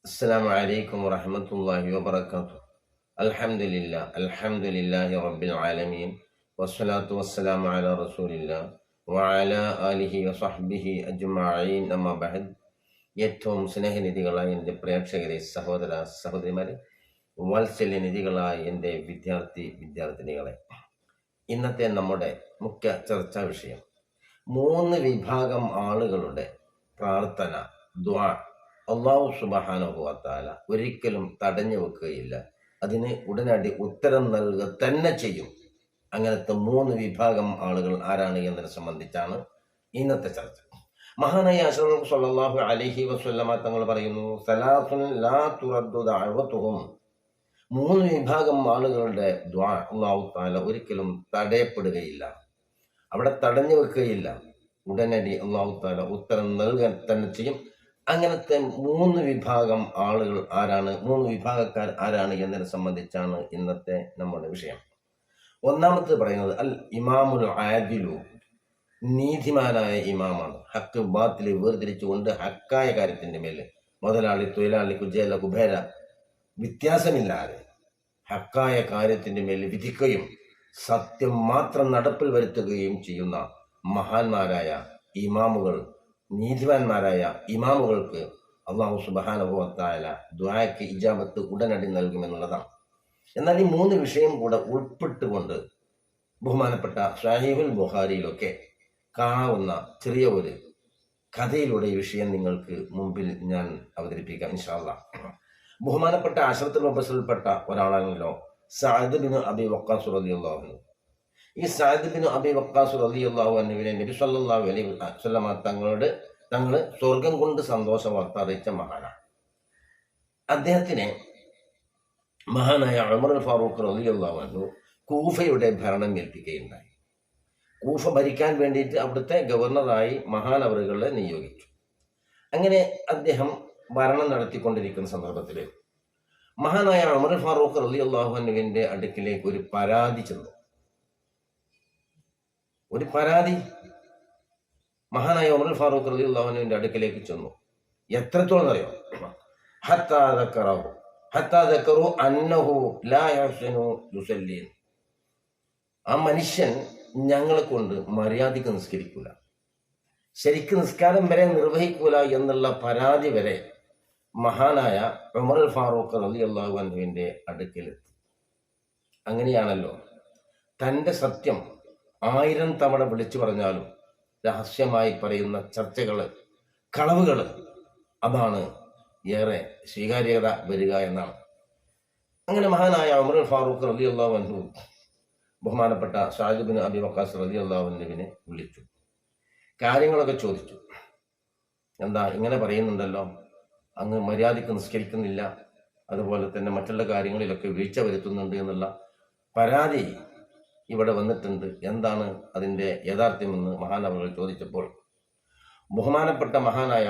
السلام عليكم ورحمة الله وبركاته. الحمد لله رب العالمين والصلاة والسلام على رسول الله وعلى آله وصحبه أجمعين أما بعد. ഏറ്റവും സ്നേഹനിധികളായ എൻ്റെ പ്രേക്ഷകരെ, സഹോദര സഹോദരിമാരെ, വാത്സല്യനിധികളായ എൻ്റെ വിദ്യാർത്ഥിനികളെ, ഇന്നത്തെ നമ്മുടെ മുഖ്യ ചർച്ചാ വിഷയം 3 വിഭാഗം ആളുകളുടെ പ്രാർത്ഥന, ദുആ അല്ലാഹു സുബ്ഹാനഹു വ തആല ഒരിക്കലും തടഞ്ഞു വെക്കുകയില്ല. അതിന് ഉടനടി ഉത്തരം നൽകുക തന്നെ ചെയ്യും. അങ്ങനത്തെ 3 വിഭാഗം ആളുകൾ ആരാണ് എന്നതിനെ സംബന്ധിച്ചാണ് ഇന്നത്തെ ചർച്ച. മഹാനായ അഷ്റഫ് സ്വല്ലല്ലാഹു അലൈഹി വസല്ലമ തങ്ങൾ പറയുന്നു, സലാസുൻ ലാ തുറദ്ദു ദഅവതുഹും. 3 വിഭാഗം ആളുകളുടെ ദുആ അല്ലാഹു തആല ഒരിക്കലും തടയപ്പെടുകയില്ല, അവിടെ തടഞ്ഞു വെക്കുകയില്ല. ഉടനടി അല്ലാഹു തആല ഉത്തരം നൽകാൻ തന്നെ ചെയ്യും. അങ്ങനത്തെ 3 വിഭാഗം ആളുകൾ ആരാണ്, 3 വിഭാഗക്കാർ ആരാണ് എന്നതിനെ സംബന്ധിച്ചാണ് ഇന്നത്തെ നമ്മുടെ വിഷയം. ഒന്നാമത്തെ പറയുന്നത് അൽ ഇമാമുൽ ആദിലു, നീതിമാനായ ഇമാമാണ്. ഹക്ക് ബാത്തില് വേർതിരിച്ചുകൊണ്ട് ഹക്കായ കാര്യത്തിന്റെ മേലെ, മുതലാളി തൊഴിലാളി കുജേല കുബേര വ്യത്യാസമില്ലാതെ ഹക്കായ കാര്യത്തിന്റെ മേൽ വിധിക്കുകയും സത്യം മാത്രം നടപ്പിൽ വരുത്തുകയും ചെയ്യുന്ന മഹാന്മാരായ ഇമാമുകൾ, നീതിമാന്മാരായ ഇമാമുകൾക്ക് അല്ലാഹു സുബ്ഹാനഹു വ തആല ദുആക്ക് ഇജാബത്ത് ഉടനടി നൽകുമെന്നുള്ളതാണ്. എന്നാൽ ഈ 3 വിഷയം കൂടെ ഉൾപ്പെട്ടുകൊണ്ട് ബഹുമാനപ്പെട്ട സ്വഹീഹുൽ ബുഖാരിയിലൊക്കെ കാണാവുന്ന ചെറിയ ഒരു കഥയിലൂടെ ഈ വിഷയം നിങ്ങൾക്ക് മുമ്പിൽ ഞാൻ അവതരിപ്പിക്കാം ഇൻഷാ അല്ലാഹ്. ബഹുമാനപ്പെട്ട അശറത്തുൽ മുബശ്ശിറിൽപ്പെട്ട ഒരാളാണല്ലോ സഅദ് ബിൻ അബി വഖാസ് റളിയല്ലാഹു അൻഹു. ഈ സഅദ് ബിൻ അബി വഖാസ് റളിയല്ലാഹു അൻഹുവിനെ നബി സല്ലല്ലാഹു അലൈഹി വസല്ലമ തങ്ങൾ സ്വർഗം കൊണ്ട് സന്തോഷ വാർത്ത അറിയിച്ച മഹാനാണ്. അദ്ദേഹത്തിനെ മഹാനായ ഉമർ ഫാറൂഖ് റളിയല്ലാഹു അൻഹു കൂഫയുടെ ഭരണം ഏൽപ്പിക്കുകയുണ്ടായി. കൂഫ ഭരിക്കാൻ വേണ്ടിയിട്ട് അവിടുത്തെ ഗവർണറായി മഹാനവറുകളെ നിയോഗിച്ചു. അങ്ങനെ അദ്ദേഹം ഭരണം നടത്തിക്കൊണ്ടിരിക്കുന്ന സന്ദർഭത്തിൽ മഹാനായ ഉമർ ഫാറൂഖ് റളിയല്ലാഹു അൻഹുവിന്റെ അടുക്കിലേക്ക് ഒരു പരാതി ചെന്നു. ഒരു പരാതി മഹാനായ ഉമർ ഫാറൂഖ് റളിയല്ലാഹു അൻഹുവിന്റെ അടുക്കിലേക്ക് ചെന്നു. എത്രത്തോളം അറിയോ? ഹത്താ ദക്കറു അന്നഹു ലാ യഹ്സിനു യുസല്ലി. ആ മനുഷ്യൻ ഞങ്ങളെ കൊണ്ട് മര്യാദയ്ക്ക് നിസ്കരിക്കൂല, ശരിക്കും നിസ്കാരം വരെ നിർവഹിക്കൂല എന്നുള്ള പരാതി വരെ മഹാനായ ഉമർ ഫാറൂഖ് റളിയല്ലാഹു അൻഹുവിന്റെ അടുക്കലെത്തി. അങ്ങനെയാണല്ലോ തൻ്റെ സത്യം 1000 തവണ വിളിച്ചു പറഞ്ഞാലും രഹസ്യമായി പറയുന്ന ചർച്ചകള്, കളവുകള്, അതാണ് ഏറെ സ്വീകാര്യത വരിക എന്നാണ്. അങ്ങനെ മഹാനായ ഉമർ ഫാറൂഖ് റളിയല്ലാഹു അൻഹു ബഹുമാനപ്പെട്ട സഅദ് ബിൻ അബി വഖാസ് റളിയല്ലാഹു അൻഹുവിനെ വിളിച്ചു, കാര്യങ്ങളൊക്കെ ചോദിച്ചു. എന്താ ഇങ്ങനെ പറയുന്നുണ്ടല്ലോ, അങ്ങ് മര്യാദയ്ക്ക് നിസ്കരിക്കുന്നില്ല, അതുപോലെ തന്നെ മറ്റുള്ള കാര്യങ്ങളിലൊക്കെ വീഴ്ച വരുത്തുന്നുണ്ട് എന്നുള്ള പരാതി ഇവിടെ വന്നിട്ടുണ്ട്, എന്താണ് അതിൻ്റെ യാഥാർത്ഥ്യമെന്ന് മഹാനവറുകൾ ചോദിച്ചപ്പോൾ ബഹുമാനപ്പെട്ട മഹാനായ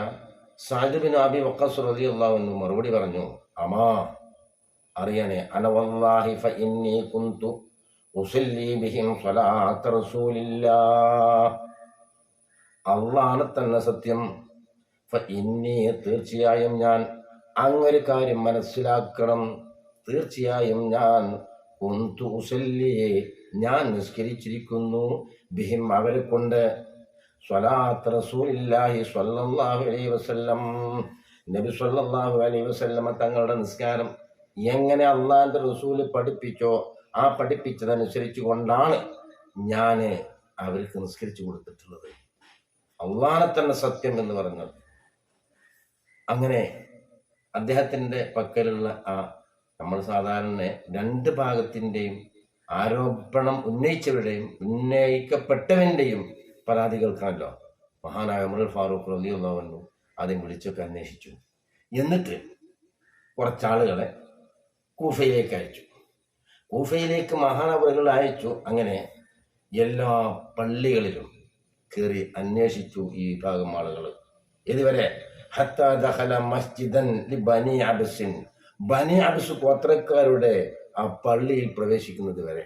സഅദ് ബിൻ അബി വഖാസ് റളിയല്ലാഹു അൻഹു മറുപടി പറഞ്ഞു, അമാ അറിയണേ, അന വല്ലാഹി ഫഇന്നി കുന്തു ഉസല്ലി ബിഹിം സ്വലാത്ത റസൂലില്ലാഹ്. അല്ലാഹു തന്നെ സത്യം, ഫഇന്നി തീർച്ചയായും ഞാൻ, അങ്ങൊരു കാര്യം മനസ്സിലാക്കണം, തീർച്ചയായും ഞാൻ കുന്തു ഉസല്ലി ഞാൻ നിസ്കരിച്ചിരിക്കുന്നു, ബിഹിം അവരെ കൊണ്ട്, സ്വലാത്ത് റസൂലില്ലാഹി സ്വല്ലല്ലാഹു അലൈഹി വസല്ലം നബി സ്വല്ലല്ലാഹു അലൈഹി വസല്ലം തങ്ങളുടെ നിസ്കാരം എങ്ങനെ അള്ളാഹുവിന്റെ റസൂല് പഠിപ്പിച്ചോ ആ പഠിപ്പിച്ചതനുസരിച്ച് കൊണ്ടാണ് ഞാൻ അവർക്ക് നിസ്കരിച്ചു കൊടുത്തിട്ടുള്ളത്. അള്ളാഹനെ തന്നെ സത്യം എന്ന് പറഞ്ഞത്. അങ്ങനെ അദ്ദേഹത്തിന്റെ പക്കലുള്ള ആ നമ്മൾ സാധാരണ 2 ഭാഗത്തിൻ്റെയും ആരോപണം ഉന്നയിച്ചവരുടെയും ഉന്നയിക്കപ്പെട്ടവന്റെയും പരാതി കേൾക്കാമല്ലോ. മഹാനായ ഉമർ ഫാറൂഖ് റളിയല്ലാഹു അൻഹു ആദ്യം വിളിച്ചൊക്കെ അന്വേഷിച്ചു. എന്നിട്ട് കുറച്ചാളുകളെ കൂഫയിലേക്ക് അയച്ചു. കൂഫയിലേക്ക് മഹാനവറുകൾ അയച്ചു. അങ്ങനെ എല്ലാ പള്ളികളിലും കയറി അന്വേഷിച്ചു ഈ വിഭാഗം ആളുകൾ. ഇതുവരെ ഹത്താ ദഖല മസ്ജിദൻ ലിബനി അബ്സിൻ, ബനി അബ്സ് ഗോത്രക്കാരുടെ ആ പള്ളിയിൽ പ്രവേശിക്കുന്നത് വരെ.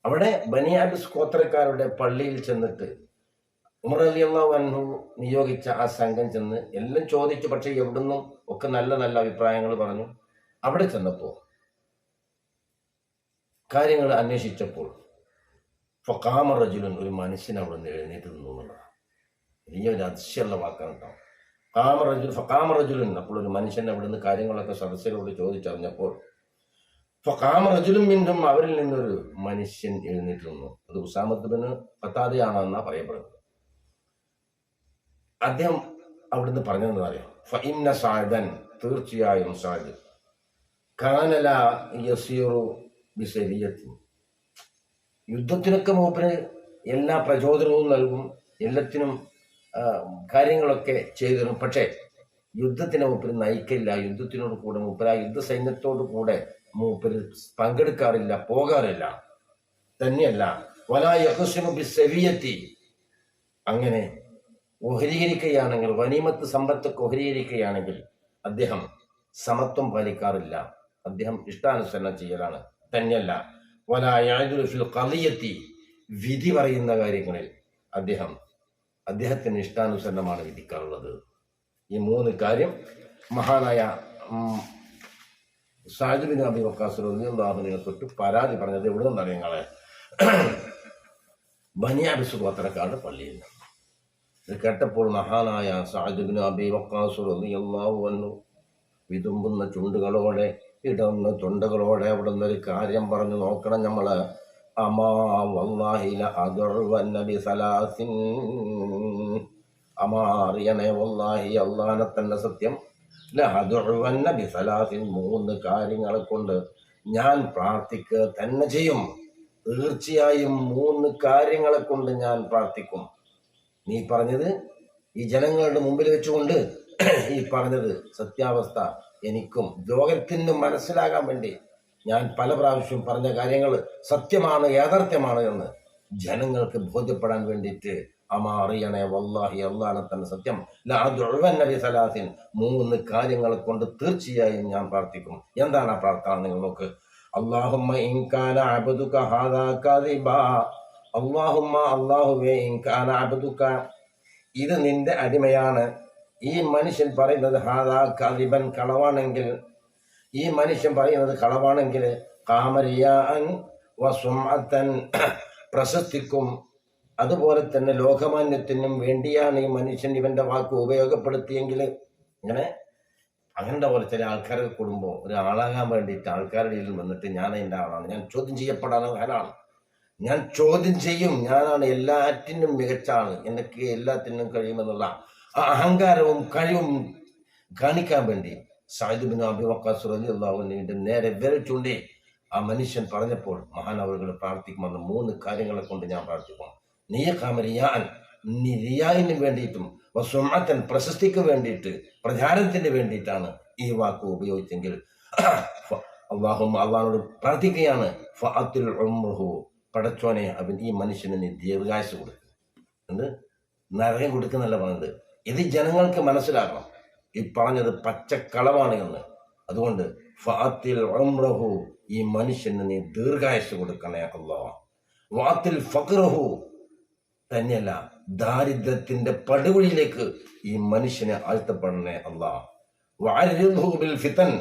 അവിടെ ബനി അബ്സ് ഗോത്രക്കാരുടെ പള്ളിയിൽ ചെന്നിട്ട് ഉമർ റളിയല്ലാഹു അൻഹു നിയോഗിച്ച ആ സംഘം ചെന്ന് എല്ലാം ചോദിച്ചു. പക്ഷെ എവിടുന്നും ഒക്കെ നല്ല നല്ല അഭിപ്രായങ്ങൾ പറഞ്ഞു. അവിടെ ചെന്നപ്പോൾ കാര്യങ്ങൾ അന്വേഷിച്ചപ്പോൾ ഫഖാമ റജുലുൻ, ഒരു മനുഷ്യൻ അവിടെ നിന്ന് എഴുന്നേറ്റ് നിന്നു എന്നുള്ളതാണ്. വലിയൊരു അതിശയമുള്ള വാക്കാണ് കേട്ടോ. ഫഖാമ റജുലുൻ, അപ്പോൾ ഒരു മനുഷ്യൻ അവിടെ നിന്ന് കാര്യങ്ങളൊക്കെ സദസ്യരോട് ചോദിച്ചറിഞ്ഞപ്പോൾ ഫഖാമ റജുലുൻ മിൻഹും, അവരിൽ നിന്നൊരു മനുഷ്യൻ എഴുന്നേറ്റ് നിന്നു. അത് ഉസാമത്ത് ബിൻ ഖത്താദയാണെന്നാണ് പറയപ്പെടുന്നത്. അദ്ദേഹം അവിടുന്ന് പറഞ്ഞതെന്ന് പറയാം, ഫഇന്ന സഅദൻ, തീർച്ചയായും സഅദ്, കാന ലാ യസീറു ബിസരിയത്തിൻ, യുദ്ധത്തിനൊക്കെ മൂപ്പര് എല്ലാ പ്രചോദനവും നൽകും, എല്ലാത്തിനും കാര്യങ്ങളൊക്കെ ചെയ്തിരുന്നു. പക്ഷേ യുദ്ധത്തിന് മൂപ്പര് നയിക്കില്ല. യുദ്ധത്തിനോട് കൂടെ മൂപ്പര് ആ യുദ്ധ സൈന്യത്തോട് കൂടെ മൂപ്പര് പങ്കെടുക്കാറില്ല, പോകാറില്ല. തന്നെയല്ല വലാ യഖ്സിമു ബിസവിയത്തി, അങ്ങനെ ഓഹരീകരിക്കുകയാണെങ്കിൽ, ഗനീമത്ത് സമ്പത്തൊക്കെ ഓഹരീകരിക്കുകയാണെങ്കിൽ അദ്ദേഹം സമത്വം പാലിക്കാറില്ല. അദ്ദേഹം ഇഷ്ടാനുസരണം ചെയ്യലാണ്. തന്നെയല്ല വലാ യഅദിലു ഫിൽ ഖളിയത്തി, വിധി പറയുന്ന കാര്യങ്ങളിൽ അദ്ദേഹത്തിന് ഇഷ്ടാനുസരണമാണ് വിധിക്കാറുള്ളത്. ഈ മൂന്ന് കാര്യം മഹാനായ സഅദ് ബിൻ അബി വഖാസ് റളിയല്ലാഹു അൻഹുവിനെ തൊട്ട് പരാതി പറഞ്ഞത് എവിടെ നിന്നാണ്? ഞങ്ങളെ ബനി അബ്സ് ഗോത്രക്കാരുടെ പള്ളിയിൽ നിന്ന്. ഇത് കേട്ടപ്പോൾ മഹാനായ സഅദ് ബിൻ അബി വഖാസ് റളിയല്ലാഹു അൻഹു വിതുമ്പുന്ന ചുണ്ടുകളോടെ, ഇടന്ന തൊണ്ടകളോടെ അവിടെ നിന്നൊരു കാര്യം പറഞ്ഞു നോക്കണം നമ്മള്. അമാ വല്ലാഹി ലഅദഉവന്ന ബിസലാസിൻ, അമാ അറിയണേ, വല്ലാഹി അല്ലാഹനെ തന്നെ സത്യം, ലഅദഉവന്ന ബിസലാസിൻ, മൂന്ന് കാര്യങ്ങളെ കൊണ്ട് ഞാൻ പ്രാർത്ഥിക്കുക തന്നെ ചെയ്യും. തീർച്ചയായും മൂന്ന് കാര്യങ്ങളെ കൊണ്ട് ഞാൻ പ്രാർത്ഥിക്കും. നീ പറഞ്ഞത് ഈ ജനങ്ങളുടെ മുമ്പിൽ വെച്ചുകൊണ്ട് ഈ പറഞ്ഞത് സത്യാവസ്ഥ എനിക്കും ലോകത്തിനും മനസ്സിലാകാൻ വേണ്ടി ഞാൻ പല പ്രാവശ്യം പറഞ്ഞ കാര്യങ്ങൾ സത്യമാണ്, യാഥാർത്ഥ്യമാണ് എന്ന് ജനങ്ങൾക്ക് ബോധ്യപ്പെടാൻ വേണ്ടിയിട്ട് അമാ അറിയണേ, വല്ലാഹി അല്ലാഹനെ തന്നെ സത്യം, ലഅദഉവന്ന ബിസലാസിൻ, മൂന്ന് കാര്യങ്ങളെ കൊണ്ട് തീർച്ചയായും ഞാൻ പ്രാർത്ഥിക്കും. എന്താണ് ആ പ്രാർത്ഥന? നിങ്ങൾ നോക്ക്. അല്ലാഹുമ്മ ഇൻ കാന അബ്ദുക ഹാദാ കാദിബാ, അല്ലാഹുമ്മ, അല്ലാഹുവേ, ഇൻ കാന അബ്ദുക, ഇത് നിന്റെ അടിമയാണ്, ഈ മനുഷ്യൻ പറയുന്നത് ഹാദാ കാദിബൻ, കളവാണെങ്കിൽ, ഈ മനുഷ്യൻ പറയുന്നത് കളവാണെങ്കിൽ, ഖാമരിയാൻ വസുംഅത്തൻ, പ്രശസ്തിക്കും അതുപോലെ തന്നെ ലോകമാന്യത്തിനും വേണ്ടിയാണ് ഈ മനുഷ്യൻ ഇവന്റെ വാക്ക് ഉപയോഗപ്പെടുത്തിയെങ്കിൽ, അങ്ങനത്തെ പോലെ ചില ആൾക്കാരൊക്കെ കൂടുമ്പോൾ ഒരാളാകാൻ വേണ്ടിയിട്ട് ആൾക്കാരുടെ ഇടയിൽ വന്നിട്ട് ഞാൻ എൻ്റെ ആളാണ്, ഞാൻ ചോദ്യം ചെയ്യപ്പെടാനാണ്, ഞാൻ ചോദ്യം ചെയ്യും, ഞാനാണ് എല്ലാറ്റിനും മികച്ച ആള്, എനിക്ക് എല്ലാത്തിനും കഴിയുമെന്നുള്ള ആ അഹങ്കാരവും കഴിവും കാണിക്കാൻ വേണ്ടി സഅദ് ബിൻ അബി വഖാസ് റളിയല്ലാഹു അൻഹുവിന്റെ നേരെ വിരൽ ചൂണ്ടി ആ മനുഷ്യൻ പറഞ്ഞപ്പോൾ മഹാനവറുകൾ പ്രാർത്ഥിക്കുമെന്ന് മൂന്ന് കാര്യങ്ങളെ കൊണ്ട് ഞാൻ പ്രാർത്ഥിക്കും. നീ ഖാമരിയാൻ, നീ റിയായിന് വേണ്ടിയിട്ടും വസുംഅത്തൻ, പ്രശസ്തിക്ക് വേണ്ടിയിട്ട്, പ്രചാരത്തിന് വേണ്ടിയിട്ടാണ് ഈ വാക്ക് ഉപയോഗിച്ചെങ്കിൽ അല്ലാഹുമ്മ, അല്ലാഹുവോട് പ്രാർത്ഥിക്കുകയാണ്, ഫഅത്തിൽ ഉംറുഹു, പടച്ചോനെ അവൻ ഈ മനുഷ്യന് നീ ദീർഘായുസ്സ് കൊടുക്കും. എന്ത് നരകം കൊടുക്കുന്നല്ല പറഞ്ഞത്, ഇത് ജനങ്ങൾക്ക് മനസ്സിലാക്കണം ഈ പറഞ്ഞത് പച്ചക്കളവാണ് എന്ന്. അതുകൊണ്ട് ഫഅത്തിൽ ഉംറഹു, ഈ മനുഷ്യന് നീ ദീർഘായുസ്സ് കൊടുക്കണേ അല്ലാഹ്. വഅത്തിൽ ഫഖ്റഹു, തന്നെയല്ല ദാരിദ്ര്യത്തിന്റെ പടുകുഴിയിലേക്ക് ഈ മനുഷ്യനെ ആഴ്ത്തപ്പെടണേ അല്ലാഹ്. വഅരിദ്ഹു ബിൽ ഫിതൻ,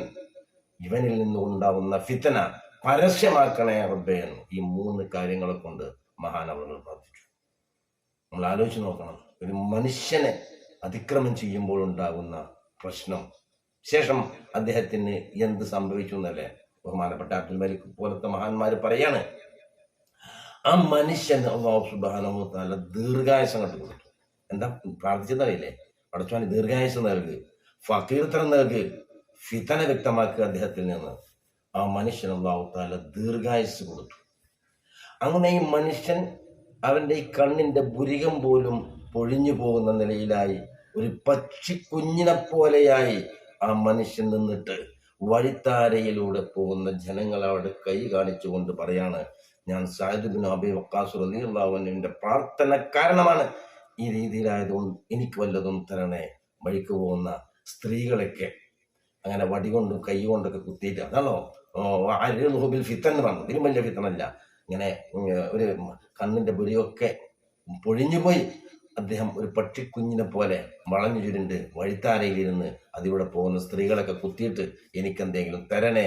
ഇവനിൽ നിന്ന് ഉണ്ടാവുന്ന ഫിതന പരസ്യമാക്കണേ റബ്ബേ. ഈ മൂന്ന് കാര്യങ്ങളെ കൊണ്ട് മഹാനവറുകൾ പ്രാർത്ഥിച്ചു. നമ്മൾ ആലോചിച്ച് നോക്കണം, ഒരു മനുഷ്യനെ അതിക്രമം ചെയ്യുമ്പോൾ ഉണ്ടാകുന്ന പ്രശ്നം, ശേഷം അദ്ദേഹത്തിന് എന്ത് സംഭവിച്ചു എന്നല്ലേ ബഹുമാനപ്പെട്ട അബ്ദുൽ മലിക് പോലത്തെ മഹാന്മാര് പറയാണ്. ആ മനുഷ്യൻ അല്ലാഹു സുബ്ഹാനഹു വ തആല ദീർഘായുസ്സം കണ്ടു കൊടുത്തു. എന്താ പ്രാർത്ഥിച്ചെന്നറിയില്ലേ? പടച്ചോനെ ദീർഘായുസ്സ് നൽകി, ഫഖീർത്തനം നൽകി, ഫിതന വ്യക്തമാക്കുക അദ്ദേഹത്തിൽ നിന്ന്. ആ മനുഷ്യൻ അല്ലാഹു തആല ദീർഘായുസ്സ് കൊടുത്തു. അങ്ങനെ ഈ മനുഷ്യൻ അവന്റെ ഈ കണ്ണിന്റെ പുരികം പോലും പൊഴിഞ്ഞു പോകുന്ന നിലയിലായി, ഒരു പക്ഷി കുഞ്ഞിനെ പോലെയായി ആ മനുഷ്യൻ നിന്നിട്ട് വഴിത്താരയിലൂടെ പോകുന്ന ജനങ്ങളവിടെ കൈ കാണിച്ചുകൊണ്ട് പറയാണ്, ഞാൻ സഅദ് ബിൻ അബി വഖാസ് റളിയല്ലാഹു അൻഹുവിന്റെ പ്രാർത്ഥന കാരണമാണ് ഈ രീതിയിലായതുകൊണ്ട് എനിക്ക് വല്ലതും തരണേ. വഴിക്ക് പോകുന്ന സ്ത്രീകളൊക്കെ അങ്ങനെ വടികൊണ്ടും കൈ കൊണ്ടൊക്കെ കുത്തിയിട്ട്, അതാണോ ബിൽ ഫിത്തൻ എന്ന് പറഞ്ഞു. ഇതിലും വലിയ ഫിത്തനല്ല. ഇങ്ങനെ ഒരു കണ്ണിന്റെ പുരിയൊക്കെ പൊഴിഞ്ഞുപോയി, അദ്ദേഹം ഒരു പക്ഷിക്കുഞ്ഞിനെ പോലെ വളഞ്ഞു ചുരുണ്ട് വഴിത്താരയിലിരുന്ന് അതിലൂടെ പോകുന്ന സ്ത്രീകളൊക്കെ കുത്തിയിട്ട് എനിക്കെന്തെങ്കിലും തരണേ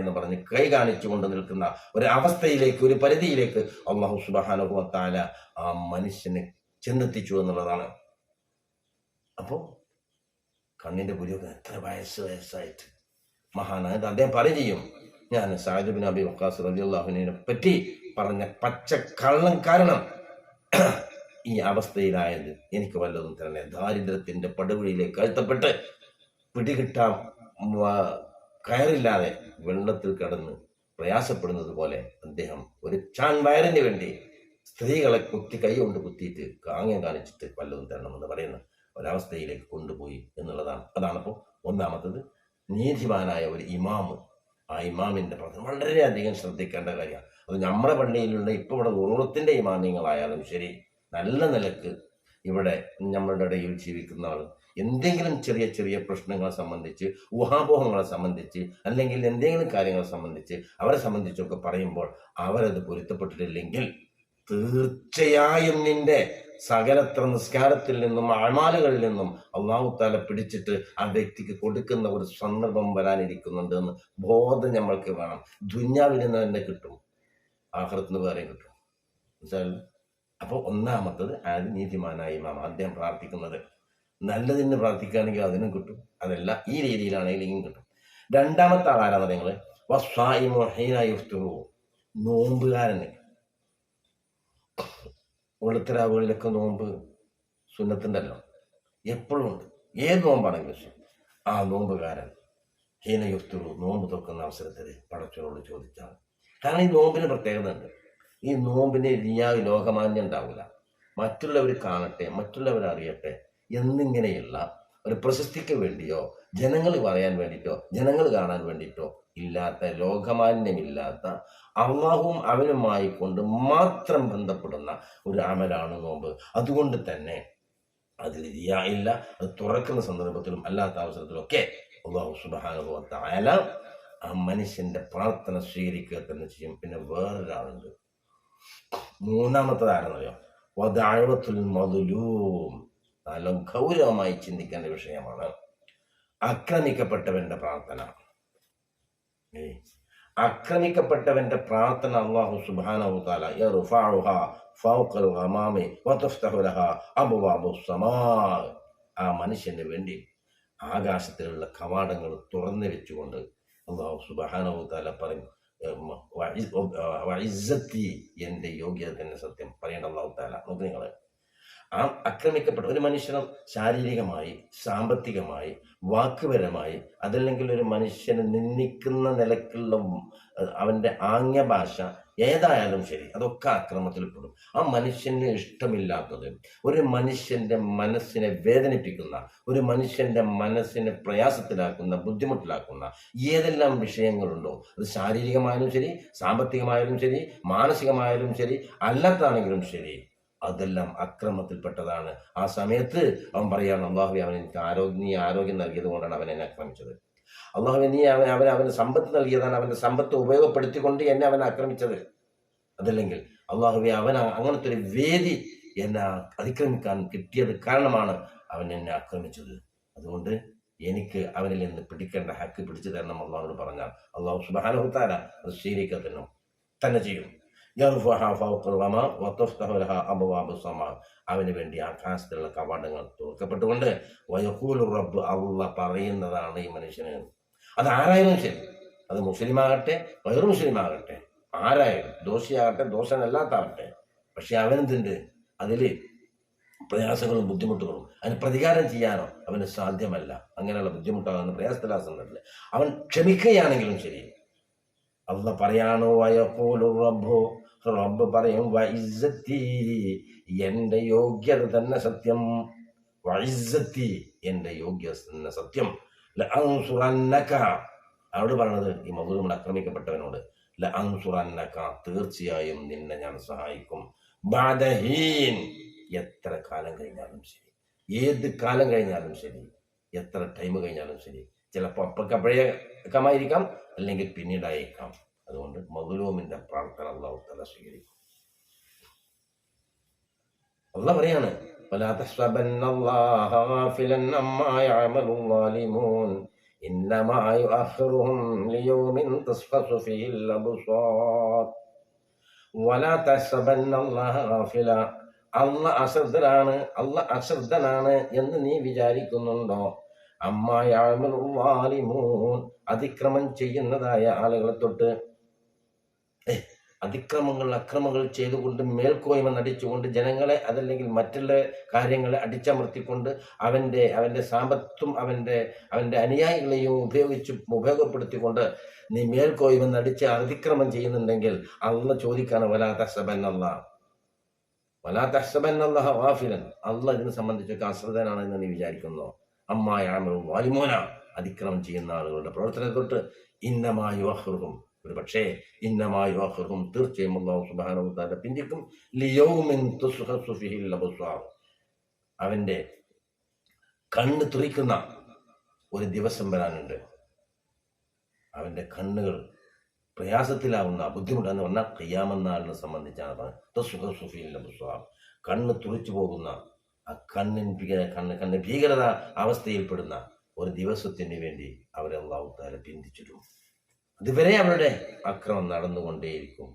എന്ന് പറഞ്ഞ് കൈ കാണിച്ചുകൊണ്ട് നിൽക്കുന്ന ഒരവസ്ഥയിലേക്ക്, ഒരു പരിധിയിലേക്ക് അല്ലാഹു സുബ്ഹാനഹു വ തആല ആ മനുഷ്യനെ ചെന്നെത്തിച്ചു എന്നുള്ളതാണ്. അപ്പോൾ കണ്ണിന്റെ പുരോഗതി എത്ര വയസ്സായിട്ട് മഹാനായത് അദ്ദേഹം പറയും, ഞാൻ സഅദ് ബിൻ അബി വഖാസ് റളിയല്ലാഹു അൻഹുവിനെ പറ്റി പറഞ്ഞ പച്ചക്കള്ളം കാരണം ഈ അവസ്ഥയിലായത്, എനിക്ക് വല്ലതും തരണേ. ദാരിദ്ര്യത്തിന്റെ പടുകുഴിയിലേക്ക് അഴുത്തപ്പെട്ട് പിടികിട്ടാൻ കയറില്ലാതെ വെള്ളത്തിൽ കിടന്ന് പ്രയാസപ്പെടുന്നത് പോലെ അദ്ദേഹം ഒരു ചാൺ വയറിന് വേണ്ടി സ്ത്രീകളെ കൈ കൊണ്ട് കുത്തിയിട്ട് കാങ്ങം കാണിച്ചിട്ട് വല്ലതും തരണമെന്ന് പറയുന്ന ഒരവസ്ഥയിലേക്ക് കൊണ്ടുപോയി എന്നുള്ളതാണ്. അതാണിപ്പോൾ ഒന്നാമത്തത്. നീതിമാനായ ഒരു ഇമാമ്, ആ ഇമാമിന്റെ പ്രവർത്തനം വളരെയധികം ശ്രദ്ധിക്കേണ്ട കാര്യമാണ്. അത് നമ്മുടെ പള്ളിയിലുള്ള ഇപ്പോൾ ഇവിടെ ഉറവത്തിന്റെ ഇമാമിങ്ങളായാലും ശരി, നല്ല നിലക്ക് ഇവിടെ നമ്മളുടെ ഇടയിൽ ജീവിക്കുന്ന ആൾ എന്തെങ്കിലും ചെറിയ ചെറിയ പ്രശ്നങ്ങളെ സംബന്ധിച്ച്, ഊഹാപോഹങ്ങളെ സംബന്ധിച്ച്, അല്ലെങ്കിൽ എന്തെങ്കിലും കാര്യങ്ങളെ സംബന്ധിച്ച് അവരെ സംബന്ധിച്ചൊക്കെ പറയുമ്പോൾ അവരത് പൊരുത്തപ്പെട്ടിട്ടില്ലെങ്കിൽ തീർച്ചയായും നിന്റെ സകലത്ര നിസ്കാരത്തിൽ നിന്നും അമാലുകളിൽ നിന്നും അല്ലാഹു തആല പിടിച്ചിട്ട് ആ വ്യക്തിക്ക് കൊടുക്കുന്ന ഒരു സന്ദർഭം വരാനിരിക്കുന്നുണ്ട് എന്ന് ബോധം നമ്മൾക്ക് വേണം. ദുന്യാവിൽ നിന്ന് തന്നെ കിട്ടും, ആഖിറത്തിന് വേറെ കിട്ടും. മനസ്സിലായല്ലോ? അപ്പോൾ ഒന്നാമത്തത് അത് നീതിമാനായ ഇമാം, അദ്ദേഹം പ്രാർത്ഥിക്കുന്നത് നല്ലതിന് പ്രാർത്ഥിക്കുകയാണെങ്കിൽ അതിനും കിട്ടും, അതല്ല ഈ രീതിയിലാണെങ്കിൽ ഇനിയും കിട്ടും. രണ്ടാമത്തെ ആളാരാണ് നിങ്ങൾ? നോമ്പുകാരന്. വെളുത്തരാവുകളിലൊക്കെ നോമ്പ് സുന്നത്തുണ്ടല്ലോ, എപ്പോഴും ഉണ്ട്. ഏത് നോമ്പാണെങ്കിലും ശരി, ആ നോമ്പുകാരൻ ഹീന യുഫ്തുറു, നോമ്പ് തുറക്കുന്ന അവസരത്തിൽ പടച്ചവനോട് ചോദിച്ചാൽ. കാരണം ഈ നോമ്പിന് പ്രത്യേകത ഉണ്ട്. ഈ നോമ്പിന് ലോകമാന്യം ഉണ്ടാവില്ല. മറ്റുള്ളവർ കാണട്ടെ, മറ്റുള്ളവർ അറിയട്ടെ എന്നിങ്ങനെയുള്ള ഒരു പ്രശസ്തിക്ക് വേണ്ടിയോ ജനങ്ങൾ പറയാൻ വേണ്ടിയിട്ടോ ജനങ്ങൾ കാണാൻ വേണ്ടിയിട്ടോ ഇല്ലാത്ത, ലോകമാന്യമില്ലാത്ത, അള്ളാഹുവും അവനുമായി കൊണ്ട് മാത്രം ബന്ധപ്പെടുന്ന ഒരു അമലാണ് നോമ്പ്. അതുകൊണ്ട് തന്നെ അതിൽ ഇല്ല. അത് തുറക്കുന്ന സന്ദർഭത്തിലും അല്ലാത്ത അവസരത്തിലൊക്കെ അല്ലാഹു സുബ്ഹാനഹു വ തആല ആ മനുഷ്യന്റെ പ്രാർത്ഥന സ്വീകരിക്കുക തന്നെ ചെയ്യും. പിന്നെ വേറൊരാളുണ്ട്, മൂന്നാമത്തേതാണെന്നറിയോ? വദഅവത്തുൽ മദ്ലൂം. നല്ല ഗൗരവമായി ചിന്തിക്കേണ്ട വിഷയമാണ് ആക്രമിക്കപ്പെട്ടവന്റെ പ്രാർത്ഥന. ആക്രമിക്കപ്പെട്ടവന്റെ പ്രാർത്ഥന അല്ലാഹു സുബ്ഹാനഹു വ തആല യർഫഉഹാ ഫൗഖൽ ഗമാമി വതഫ്തഹു ലഹാ അബ്വാബുസ് സമാ. ആ മനുഷ്യന് വേണ്ടി ആകാശത്തിലുള്ള കവാടങ്ങൾ തുറന്നു വെച്ചുകൊണ്ട് അല്ലാഹു സുബ്ഹാനഹു വ തആല പറയും, എന്റെ യോഗ്യത തന്നെ സത്യം പറയേണ്ട അല്ലാഹു തആല. നോക്ക് നിങ്ങൾ, ആ ആക്രമിക്കപ്പെട്ട ഒരു മനുഷ്യന് ശാരീരികമായി, സാമ്പത്തികമായി, വാക്കുപരമായി, അതല്ലെങ്കിൽ ഒരു മനുഷ്യനെ നിന്ദിക്കുന്ന നിലക്കുള്ള അവന്റെ ആംഗ്യഭാഷ ഏതായാലും ശരി, അതൊക്കെ ആക്രമത്തിൽ പെടും. ആ മനുഷ്യന് ഇഷ്ടമില്ലാത്തത്, ഒരു മനുഷ്യന്റെ മനസ്സിനെ വേദനിപ്പിക്കുന്ന, ഒരു മനുഷ്യന്റെ മനസ്സിനെ പ്രയാസത്തിലാക്കുന്ന, ബുദ്ധിമുട്ടിലാക്കുന്ന ഏതെല്ലാം വിഷയങ്ങളുണ്ടോ, അത് ശാരീരികമായാലും ശരി, സാമ്പത്തികമായാലും ശരി, മാനസികമായാലും ശരി, അല്ലാത്താണെങ്കിലും ശരി, അതെല്ലാം അക്രമത്തിൽപ്പെട്ടതാണ്. ആ സമയത്ത് അവൻ പറയാണ്, അല്ലാഹുവേ അവൻ എനിക്ക് നീ ആരോഗ്യം നൽകിയത് കൊണ്ടാണ് അവൻ എന്നെ ആക്രമിച്ചത്. അല്ലാഹുവേ നീ അവന് സമ്പത്ത് നൽകിയതാണ്, അവന്റെ സമ്പത്ത് ഉപയോഗപ്പെടുത്തിക്കൊണ്ട് എന്നെ അവൻ ആക്രമിച്ചത്. അതല്ലെങ്കിൽ അല്ലാഹുവേ അവൻ അങ്ങനത്തെ ഒരു വേദി എന്നെ അതിക്രമിക്കാൻ കിട്ടിയത് കാരണമാണ് അവൻ എന്നെ ആക്രമിച്ചത്. അതുകൊണ്ട് എനിക്ക് അവനിൽ നിന്ന് പിടിക്കേണ്ട ഹക്ക് പിടിച്ചു തരണം അല്ലാഹുവോട് പറഞ്ഞാൽ അല്ലാഹു സുബ്ഹാനഹു വ തആല അത് സ്വീകരിക്കുക തന്നെ ചെയ്യും. അവന് വേണ്ടി ആകാശത്തിലുള്ള കവാടങ്ങൾ തുറക്കപ്പെട്ടുകൊണ്ട് വയഖൂലു റബ്ബ്, അല്ലാഹ് പറയുന്നതാണ് ഈ മനുഷ്യന്. അത് ആരായാലും ശരി, അത് മുസ്ലിമാകട്ടെ വൈറു മുസ്ലിമാകട്ടെ, ആരായാലും, ദോഷിയാകട്ടെ ദോഷനല്ലാത്താകട്ടെ, പക്ഷെ അവനെന്തുണ്ട്, അതില് പ്രയാസങ്ങളും ബുദ്ധിമുട്ടുകളും, അതിന് പ്രതികാരം ചെയ്യാനോ അവന് സാധ്യമല്ല. അങ്ങനെയുള്ള ബുദ്ധിമുട്ടാകുന്ന പ്രയാസത്തിലാസണ്ടല്ലേ, അവൻ ക്ഷമിക്കുകയാണെങ്കിലും ശരി, അല്ലാഹ് പറയാണോ വയഖൂലു റബ്ബു, റബ്ബ് പറയും വഇസ്സത്തി, എന്റെ യോഗ്യത തന്നെ സത്യം, വഇസ്സത്തി, എന്റെ യോഗ്യത തന്നെ സത്യം, ലഅൻസുറന്നക, അവിടെ പറഞ്ഞത് ഈ മദ്ലൂമിൽ ആക്രമിക്കപ്പെട്ടവനോട്, ലഅൻസുറന്നക, തീർച്ചയായും നിന്നെ ഞാൻ സഹായിക്കും, ബഅദ ഹീൻ, എത്ര കാലം കഴിഞ്ഞാലും ശരി, ഏത് കാലം കഴിഞ്ഞാലും ശരി, എത്ര ടൈം കഴിഞ്ഞാലും ശരി, ചിലപ്പോൾ അപ്പോഴേക്കമായിരിക്കാം, അല്ലെങ്കിൽ പിന്നീടായേക്കാം. അതുകൊണ്ട് മദ്ലൂമിന്റെ പ്രാർത്ഥന അല്ലാഹു തആല സ്വീകരിക്കും. അള്ളാഹ് പറയാണ്, വലാ തഹ്സബന്നല്ലാഹ ഗാഫിലൻ അമ്മാ യഅമലു ളാലിമൂൻ ഇന്നമാ യുഅഖിറുഹും ലിയൗമിൻ തശ്ഖസു ഫീഹിൽ അബ്സാർ വലാ തഹ്സബന്നല്ലാഹ ഗാഫില. അള്ളാഹ് അശ്രദ്ധനാണ് എന്ന് നീ വിചാരിക്കുന്നുണ്ടോ? അമ്മാ യഅമലു ളാലിമൂൻ, അതിക്രമം ചെയ്യുന്നതായ ആളുകളെ തൊട്ട്. അക്രമങ്ങൾ ചെയ്തുകൊണ്ട് മേൽക്കോയ്മ നടിച്ചുകൊണ്ട് ജനങ്ങളെ അതല്ലെങ്കിൽ മറ്റുള്ള കാര്യങ്ങളെ അടിച്ചമർത്തിക്കൊണ്ട് അവൻ്റെ സാമ്പത്തും അവൻ്റെ അനുയായികളെയും ഉപയോഗപ്പെടുത്തിക്കൊണ്ട് നീ മേൽക്കോയ്മ നടിച്ച് അതിക്രമം ചെയ്യുന്നുണ്ടെങ്കിൽ അള്ളാഹ് ചോദിക്കാണ്, വലാ തഹ്സബന്നല്ലാഹ് ഗാഫിലൻ, അള്ളാഹ് ഇതിനെ സംബന്ധിച്ചൊക്കെ അശ്രദ്ധനാണ് എന്ന് നീ വിചാരിക്കുന്നു. അമ്മാ യഅമലു ളാലിമൂന, അതിക്രമം ചെയ്യുന്ന ആളുകളുടെ പ്രവർത്തനത്തെ തൊട്ട്. ഇന്നമാ യുഅഖിറുഹും, ഒരു പക്ഷേ ഇന്നമാ യുഅഖിറുഹും, തീർച്ചയായും അല്ലാഹു സുബ്ഹാനഹു വ തആല പിന്തിക്കും. ലിയൗമിൻ തുസ്ഖസു ഫീഹിൽ അബ്സാർ, അവന്റെ കണ്ണ് തുറിക്കുന്ന ഒരു ദിവസം വരാനുണ്ട്. അവന്റെ കണ്ണുകൾ പ്രയാസത്തിലാവുന്ന, ബുദ്ധിമുട്ടെന്ന് പറഞ്ഞാൽ ഖിയാമത്ത് നാളിനെ സംബന്ധിച്ചാണ്. തുസ്ഖസു ഫീഹിൽ അബ്സാർ, കണ്ണ് തുറിച്ചു പോകുന്ന, ആ കണ്ണ് ഭീകരത അവസ്ഥയിൽപ്പെടുന്ന ഒരു ദിവസത്തിന് വേണ്ടി അവരെ അല്ലാഹു തആല പിന്തിച്ചിടും. അതുവരെ അവരുടെ അക്രമം നടന്നുകൊണ്ടേയിരിക്കും.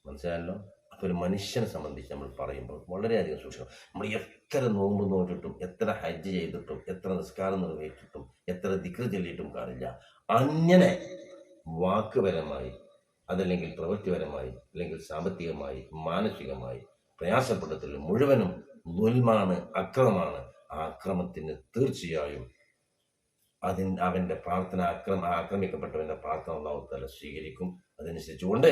മനസ്സിലായല്ലോ? അപ്പോൾ ഒരു മനുഷ്യനെ സംബന്ധിച്ച് നമ്മൾ പറയുമ്പോൾ വളരെയധികം സൂക്ഷിക്കണം. നമ്മൾ എത്ര നോമ്പ് നോക്കിയിട്ടും, എത്ര ഹജ്ജ് ചെയ്തിട്ടും, എത്ര നിസ്കാരം നിർവഹിച്ചിട്ടും, എത്ര ദിക്ർ ചൊല്ലിയിട്ടും കാര്യമില്ല. അങ്ങനെ വാക്കുപരമായി അതല്ലെങ്കിൽ പ്രവൃത്തിപരമായി അല്ലെങ്കിൽ സാമ്പത്തികമായി മാനസികമായി പ്രയാസപ്പെടുത്തൽ മുഴുവനും ദുൽമാണ്, അക്രമമാണ്. ആ അക്രമത്തിന് തീർച്ചയായും അവന്റെ പ്രാർത്ഥന, ആക്രമിക്കപ്പെട്ടവന്റെ പ്രാർത്ഥന അല്ലാഹു തആല സ്വീകരിക്കും. അതനുസരിച്ചുകൊണ്ട്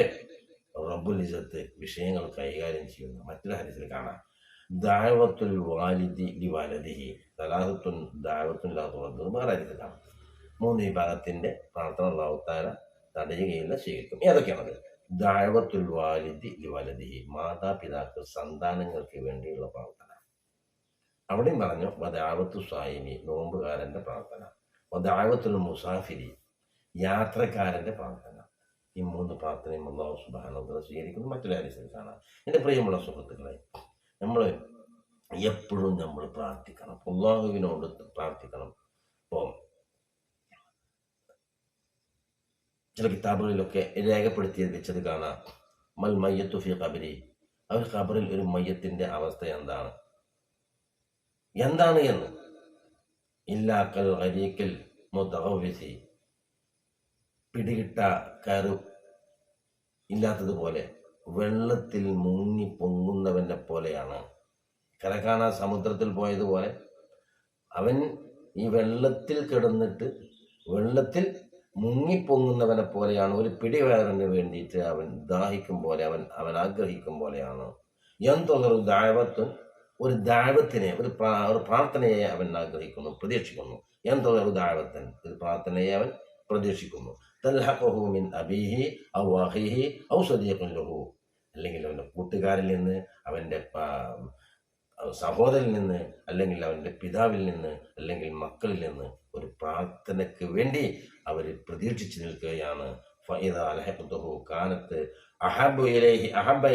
റബ്ബുൽ ഇസ്സത്ത് വിഷയങ്ങൾ കൈകാര്യം ചെയ്യുന്ന മറ്റൊരു ഹദീസിൽ കാണാം, ദഅവത്തുൽ വാലിദി ലിവലദിഹി സലാസത്തുൻ ദഅവത്തുൻ ലാ തുറദ്ദു. വേറെ ഹദീസിൽ കാണാം, 3 വിഭാഗത്തിന്റെ പ്രാർത്ഥന അല്ലാഹു തആല തടയുകയില്ല, സ്വീകരിക്കും. ഏതൊക്കെയാണത്? ദഅവത്തുൽ വാലിദി ലിവലദിഹി, മാതാപിതാക്കൾ സന്താനങ്ങൾക്ക് വേണ്ടിയുള്ള പ്രാർത്ഥന. അവിടെയും പറഞ്ഞു വദഅവത്തു സ്വായിമി, നോമ്പുകാരന്റെ പ്രാർത്ഥന. വദഅവത്തുൽ മുസാഫിരി, യാത്രക്കാരന്റെ പ്രാർത്ഥന. ഈ 3 പ്രാർത്ഥനയും അല്ലാഹു സുബ്ഹാനഹു വ തആല സ്വീകരിക്കുന്നു. മറ്റൊരു ഹദീസിൽ കാണാം. എൻ്റെ പ്രിയമുള്ള സുഹൃത്തുക്കളെ, നമ്മൾ എപ്പോഴും നമ്മൾ പ്രാർത്ഥിക്കണം, അല്ലാഹുവിനോട് പ്രാർത്ഥിക്കണം. ഇപ്പോൾ ചില കിതാബുകളിലൊക്കെ രേഖപ്പെടുത്തി വെച്ചത് കാണാം, മൽ മയ്യത്തു ഫി ഖബരി, അവർ ഖബറിൽ ഒരു മയ്യത്തിന്റെ അവസ്ഥ എന്താണ് എന്ന്. ഇല്ലാ കൽ ഗരീഖിൽ മുതഗവ്വിസി, പിടികിട്ട കയറ് ഇല്ലാത്തതുപോലെ വെള്ളത്തിൽ മുങ്ങി പൊങ്ങുന്നവനെ പോലെയാണ്. കരകാണ സമുദ്രത്തിൽ പോയതുപോലെ അവൻ ഈ വെള്ളത്തിൽ കിടന്നിട്ട് വെള്ളത്തിൽ മുങ്ങിപ്പൊങ്ങുന്നവനെ പോലെയാണ്. ഒരു പിടിവയറിന് വേണ്ടിയിട്ട് അവൻ ദാഹിക്കും പോലെ, അവൻ ആഗ്രഹിക്കും പോലെയാണ്. എന്തൊരു ദഅവത്തുൻ, ഒരു ദഅവത്തിനെ, ഒരു പ്രാർത്ഥനയെ അവൻ ആഗ്രഹിക്കുന്നു, പ്രതീക്ഷിക്കുന്നു. എന്തൊരു ദഅവത്തൻ, ഒരു പ്രാർത്ഥനയെ അവൻ പ്രതീക്ഷിക്കുന്നു. തൽഹഖഹു മിൻ അബീഹി ഔ അഖീഹി ഔ സദീഖിൻ ലഹു, അല്ലെങ്കിൽ അവൻ്റെ കൂട്ടുകാരിൽ നിന്ന്, അവൻ്റെ സഹോദരനിൽ നിന്ന്, അല്ലെങ്കിൽ അവൻ്റെ പിതാവിൽ നിന്ന്, അല്ലെങ്കിൽ മക്കളിൽ നിന്ന് ഒരു പ്രാർത്ഥനയ്ക്ക് വേണ്ടി അവർ പ്രതീക്ഷിച്ചു നിൽക്കുകയാണ്. ഫഇദാ അൽഹഖതുഹു കാനത്ത് അഹബ്ബ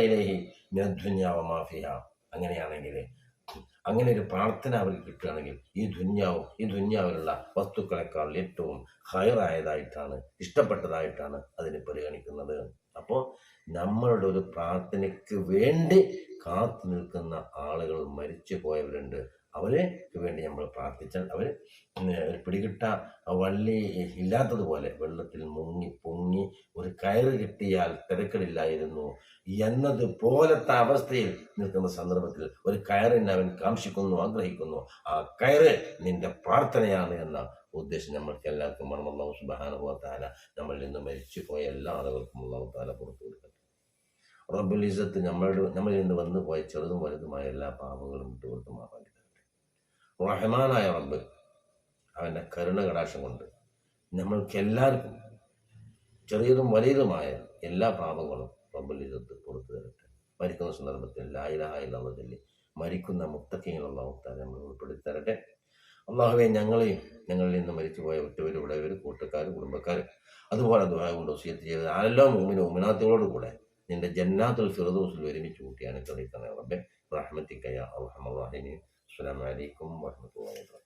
ഇലൈഹി മിനദ് ദുനിയാ വമാ ഫിഹാ. അങ്ങനെയാണെങ്കിൽ, അങ്ങനെ ഒരു പ്രാർത്ഥന അവർക്ക് കിട്ടുകയാണെങ്കിൽ ഈ ദുനിയാവിലുള്ള വസ്തുക്കളെക്കാൾ ഏറ്റവും ഹൈറായതായിട്ടാണ്, ഇഷ്ടപ്പെട്ടതായിട്ടാണ് അതിനെ പരിഗണിക്കുന്നത്. അപ്പോൾ നമ്മളുടെ ഒരു പ്രാർത്ഥനയ്ക്ക് വേണ്ടി കാത്തു നിൽക്കുന്ന ആളുകൾ മരിച്ചു പോയവരുണ്ട്. അവർക്ക് വേണ്ടി നമ്മൾ പ്രാർത്ഥിച്ചാൽ അവർ പിടികിട്ട വള്ളി ഇല്ലാത്തതുപോലെ വെള്ളത്തിൽ മുങ്ങി പൊങ്ങി ഒരു കയറ് കിട്ടിയാൽ തിരക്കടില്ലായിരുന്നു എന്നതുപോലത്തെ അവസ്ഥയിൽ നിൽക്കുന്ന സന്ദർഭത്തിൽ ഒരു കയറിനെ അവൻ കാംക്ഷിക്കുന്നു, ആഗ്രഹിക്കുന്നു. ആ കയറ് നിന്റെ പ്രാർത്ഥനയാണ് എന്ന ഉദ്ദേശം നമ്മൾക്ക് എല്ലാവർക്കും വേണം. അല്ലാഹു സുബ്ഹാനഹു വ തആല നമ്മളിൽ നിന്ന് മരിച്ചു പോയ എല്ലാ ആളുകൾക്കും അല്ലാഹു തആല പുറത്തു കൊടുക്കട്ടെ. റബ്ബുൽ ഇസ്സത്ത് നമ്മളിൽ നിന്ന് വന്നു പോയ ചെറുതും വലുതുമായ എല്ലാ പാപങ്ങളും വിട്ടുകൊടുത്ത് മാറാൻ റഹ്മാനായ റബ്ബ് അവൻ്റെ കരുണ കടാക്ഷം കൊണ്ട് നമ്മൾക്കെല്ലാവർക്കും ചെറിയതും വലിയതുമായ എല്ലാ പാപങ്ങളും റബ്ബുൽ ഇസ്സത്ത് പുറത്തു തരട്ടെ. മരിക്കുന്ന സന്ദർഭത്തിൽ ലാ ഇലാഹ ഇല്ലല്ലാഹ് ചൊല്ലി മരിക്കുന്ന മുത്തഖീങ്ങൾ അല്ലാഹു തആല നമ്മൾ ഉൾപ്പെടുത്തി തരട്ടെ. അല്ലാഹുവേ, ഞങ്ങളിൽ നിന്ന് മരിച്ചുപോയ ഉറ്റവരുടയവർ, കൂട്ടുകാർ, കുടുംബക്കാർ, അതുപോലെ ദുആ കൊണ്ട് വസിയത്ത് ചെയ്ത് എല്ലാ മുഅ്മിനീൻ മുഅ്മിനാത്തുകളോട് കൂടെ നിന്റെ ജന്നാത്തുൽ ഫിർദൗസിൽ ഒരുമിച്ച് കൂട്ടി അനുഗ്രഹിക്കണേ റബ്ബേ. റഹ്മത്തിക യാ അർഹമർ റഹീമീൻ. അസ്സലാമു അലൈക്കും വറഹ്മത്തുള്ളാഹി വബറകാതുഹു.